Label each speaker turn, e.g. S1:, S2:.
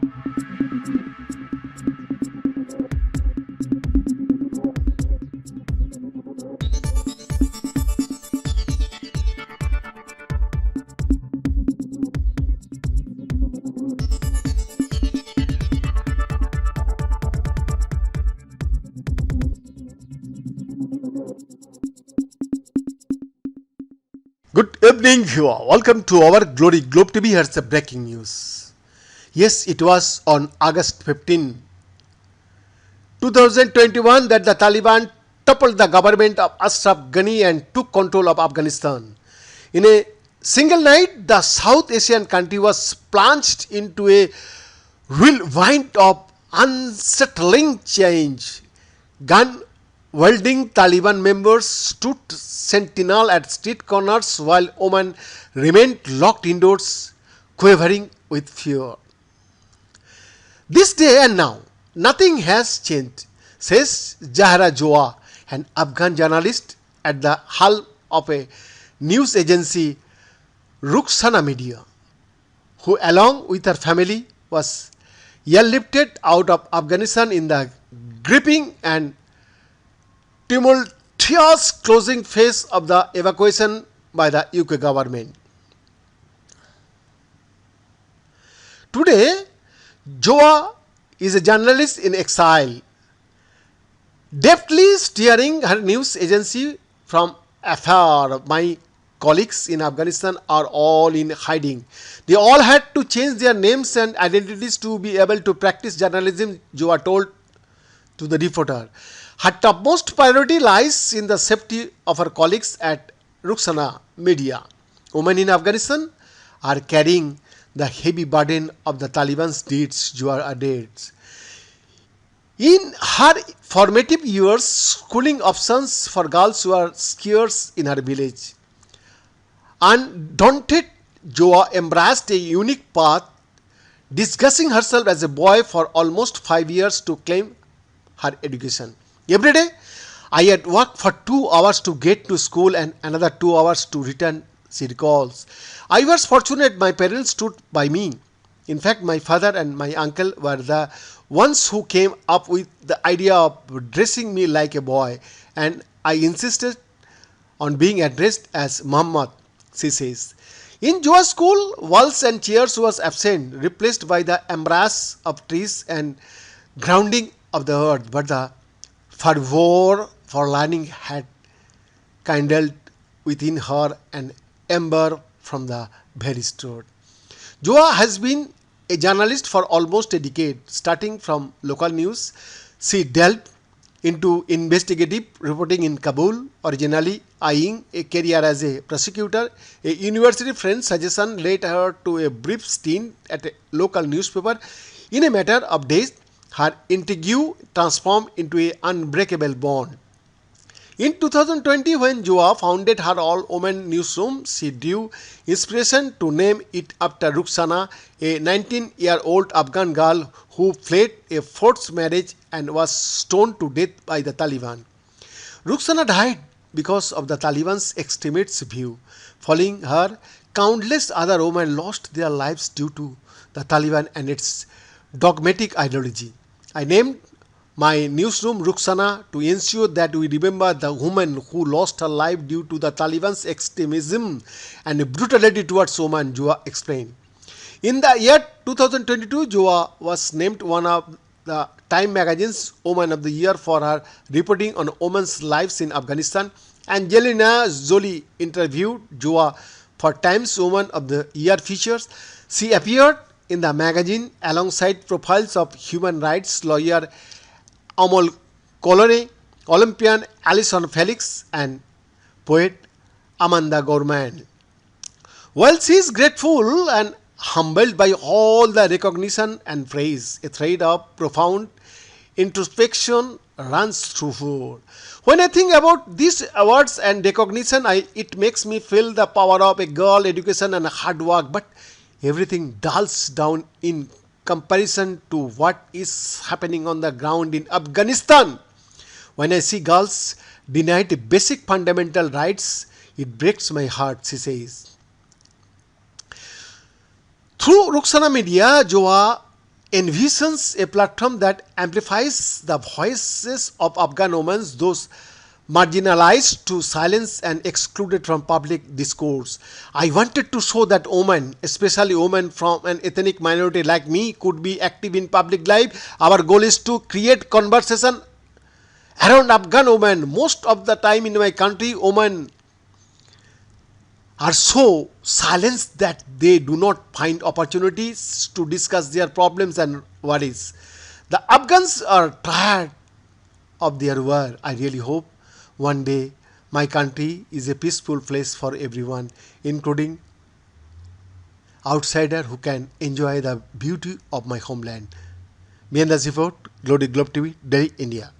S1: Good evening, viewer. Welcome to our Glory Globe TV. Here's the breaking news. Yes, it was on August 15, 2021 that the Taliban toppled the government of Ashraf Ghani and took control of Afghanistan. In a single night, the South Asian country was plunged into a whirlwind of unsettling change. Gun-wielding Taliban members stood sentinel at street corners while women remained locked indoors, quivering with fear. This day and now, nothing has changed, says Zahra Joa, an Afghan journalist at the helm of a news agency, Rukhsana Media, who along with her family was airlifted out of Afghanistan in the gripping and tumultuous closing phase of the evacuation by the UK government. Today, Joa is a journalist in exile, deftly steering her news agency from afar. My colleagues in Afghanistan are all in hiding. They all had to change their names and identities to be able to practice journalism, Joa told to the reporter. Her topmost priority lies in the safety of her colleagues at Rukhsana Media. Women in Afghanistan are carrying the heavy burden of the Taliban's deeds, Joa adds. In her formative years, schooling options for girls were scarce in her village. Undaunted, Joa embraced a unique path, disguising herself as a boy for almost 5 years to claim her education. Every day, I had worked for 2 hours to get to school and another 2 hours to return, she recalls. I was fortunate my parents stood by me. In fact, my father and my uncle were the ones who came up with the idea of dressing me like a boy, and I insisted on being addressed as Muhammad, she says. In Joa's school, walls and chairs was absent, replaced by the embrace of trees and grounding of the earth, but the fervor for learning had kindled within her an ember from the very start. Joa has been a journalist for almost a decade. Starting from local news, she delved into investigative reporting in Kabul, originally eyeing a career as a prosecutor. A university friend's suggestion led her to a brief stint at a local newspaper. In a matter of days, her intrigue transformed into an unbreakable bond. In 2020, when Joa founded her all-women newsroom, she drew inspiration to name it after Rukhsana, a 19-year-old Afghan girl who fled a forced marriage and was stoned to death by the Taliban. Rukhsana died because of the Taliban's extremist view. Following her, countless other women lost their lives due to the Taliban and its dogmatic ideology. I named my newsroom Rukhsana to ensure that we remember the woman who lost her life due to the Taliban's extremism and brutality towards women, Joa explained. In the year 2022, Joa was named one of the Time magazine's Woman of the Year for her reporting on women's lives in Afghanistan. Angelina Jolie interviewed Joa for Time's Woman of the Year features. She appeared in the magazine alongside profiles of human rights lawyer Amol Colore, Olympian Alison Felix, and poet Amanda Gorman. While she is grateful and humbled by all the recognition and praise, a thread of profound introspection runs through her. When I think about these awards and recognition, it makes me feel the power of a girl, education and hard work, but everything dulls down in comparison to what is happening on the ground in Afghanistan. When I see girls denied basic fundamental rights, it breaks my heart, she says. Through Rukhsana Media, Joa envisions a platform that amplifies the voices of Afghan women, those marginalized to silence and excluded from public discourse. I wanted to show that women, especially women from an ethnic minority like me, could be active in public life. Our goal is to create conversation around Afghan women. Most of the time in my country, women are so silenced that they do not find opportunities to discuss their problems and worries. The Afghans are tired of their war. I really hope one day my country is a peaceful place for everyone, including outsider who can enjoy the beauty of my homeland. Me and the report, Glory Globe TV, Delhi, India.